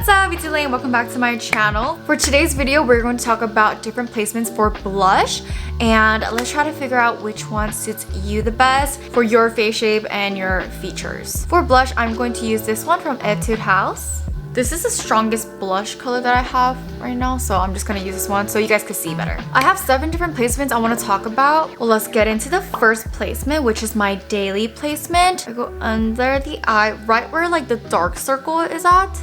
What's up? It's Elaine. Welcome back to my channel. For today's video, we're going to talk about different placements for blush and let's try to figure out which one suits you the best for your face shape and your features. For blush, I'm going to use this one from Etude House. This is the strongest blush color that I have right now, so I'm just gonna use this one so you guys can see better. I have 7 different placements I want to talk about. Well, let's get into the first placement, which is my daily placement. I go under the eye, right where like the dark circle is at.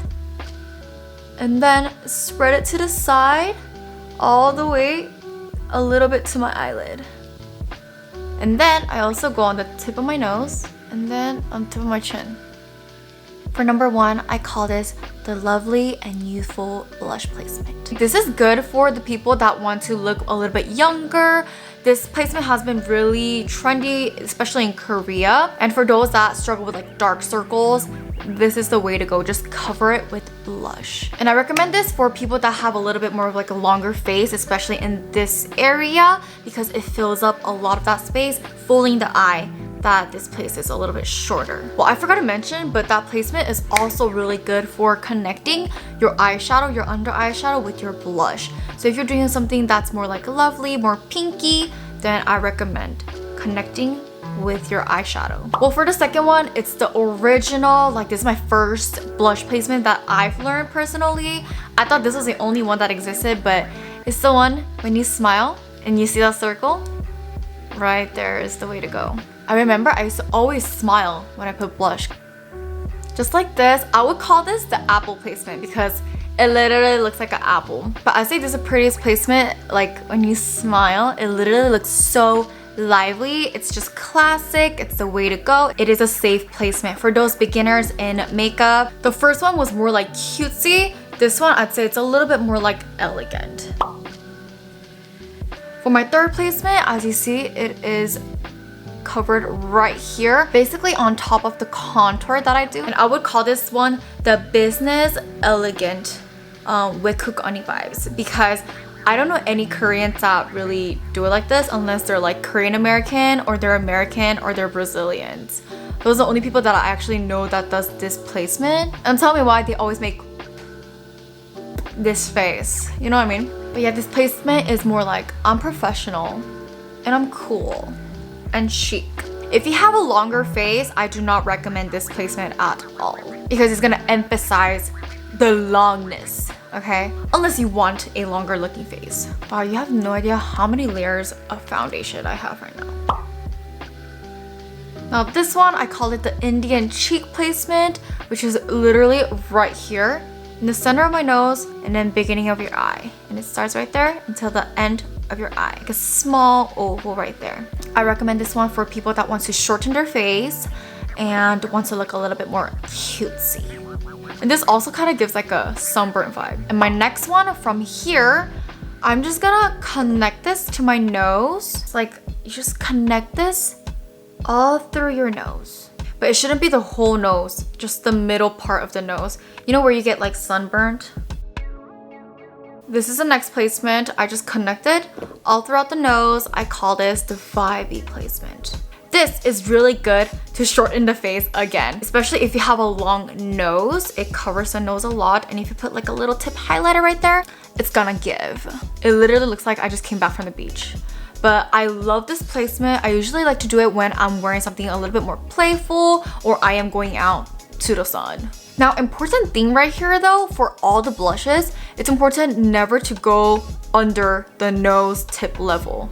And then spread it to the side, all the way a little bit to my eyelid. And then I also go on the tip of my nose and then on the tip of my chin. For number 1, I call this the lovely and youthful blush placement. This is good for the people that want to look a little bit younger. This placement has been really trendy, especially in Korea. And for those that struggle with like dark circles, this is the way to go. Just cover it with blush. And I recommend this for people that have a little bit more of like a longer face, especially in this area, because it fills up a lot of that space, fooling the eye that this place is a little bit shorter. Well, I forgot to mention, but that placement is also really good for connecting your eyeshadow, your under eyeshadow with your blush. So if you're doing something that's more like lovely, more pinky, then I recommend connecting with your eyeshadow. Well, for the second one, it's the original, like this is my first blush placement that I've learned personally. I thought this was the only one that existed, but it's the one when you smile and you see that circle, right there is the way to go. I remember I used to always smile when I put blush. Just like this. I would call this the apple placement because it literally looks like an apple. But I say this is the prettiest placement. Like when you smile, it literally looks so lively. It's just classic. It's the way to go. It is a safe placement for those beginners in makeup. The first one was more like cutesy. This one, I'd say it's a little bit more like elegant. For my third placement, as you see, it is covered right here, basically on top of the contour that I do. And I would call this one the business elegant with Cook-Oni vibes, because I don't know any Koreans that really do it like this unless they're like Korean American or they're American or they're Brazilians. Those are the only people that I actually know that does this placement. And tell me why they always make this face, you know what I mean? But yeah, this placement is more like I'm professional and I'm cool and chic. If you have a longer face, I do not recommend this placement at all because it's gonna emphasize the longness, okay? Unless you want a longer looking face. Wow, you have no idea how many layers of foundation I have right now. Now this one, I call it the Indian cheek placement, which is literally right here in the center of my nose and then beginning of your eye. And it starts right there until the end of your eye, like a small oval right there. I recommend this one for people that want to shorten their face and want to look a little bit more cutesy. And this also kind of gives like a sunburn vibe. And my next one from here, I'm just gonna connect this to my nose. It's like you just connect this all through your nose. But it shouldn't be the whole nose, just the middle part of the nose. You know where you get like sunburnt? This is the next placement. I just connected all throughout the nose. I call this the vibey placement. This is really good to shorten the face again, especially if you have a long nose. It covers the nose a lot, and if you put like a little tip highlighter right there, it's gonna give. It literally looks like I just came back from the beach. But I love this placement. I usually like to do it when I'm wearing something a little bit more playful or I am going out to the sun. Now, important thing right here though, for all the blushes, it's important never to go under the nose tip level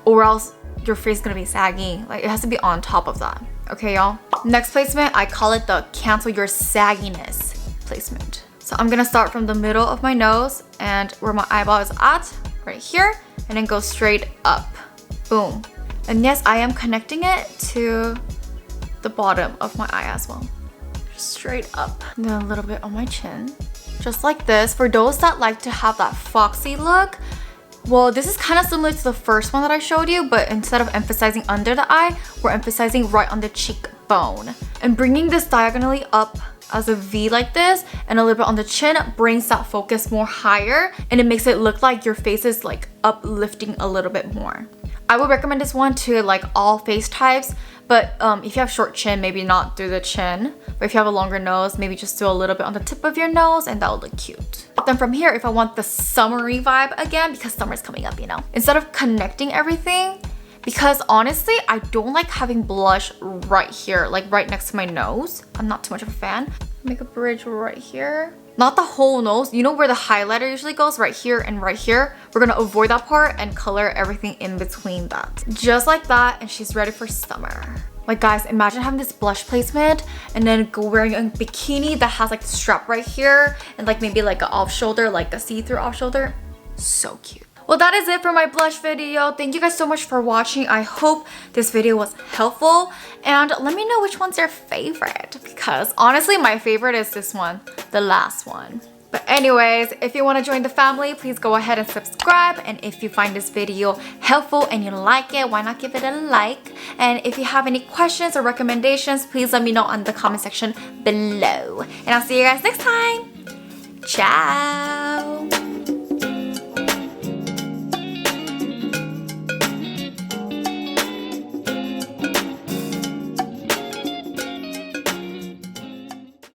or else your face is gonna be saggy. Like it has to be on top of that. Okay, y'all? Next placement, I call it the cancel your sagginess placement. So I'm gonna start from the middle of my nose and where my eyeball is at, right here, and then go straight up. Boom. And yes, I am connecting it to the bottom of my eye as well. Straight up. And then a little bit on my chin. Just like this. For those that like to have that foxy look, well, this is kind of similar to the first one that I showed you, but instead of emphasizing under the eye, we're emphasizing right on the cheekbone. And bringing this diagonally up as a V like this and a little bit on the chin brings that focus more higher and it makes it look like your face is like uplifting a little bit more. I would recommend this one to like all face types, but if you have short chin, maybe not do the chin. But if you have a longer nose, maybe just do a little bit on the tip of your nose and that'll look cute. Then from here, if I want the summery vibe again, because summer's coming up, you know, instead of connecting everything, because honestly, I don't like having blush right here, like right next to my nose. I'm not too much of a fan. Make a bridge right here. Not the whole nose. You know where the highlighter usually goes? Right here and right here. We're gonna avoid that part and color everything in between that. Just like that, and she's ready for summer. Like guys, imagine having this blush placement and then go wearing a bikini that has like the strap right here and like maybe like an off shoulder, like a see-through off shoulder. So cute. Well, that is it for my blush video. Thank you guys so much for watching. I hope this video was helpful. And let me know which one's your favorite. Because honestly, my favorite is this one, the last one. But anyways, if you want to join the family, please go ahead and subscribe. And if you find this video helpful and you like it, why not give it a like? And if you have any questions or recommendations, please let me know in the comment section below. And I'll see you guys next time. Ciao!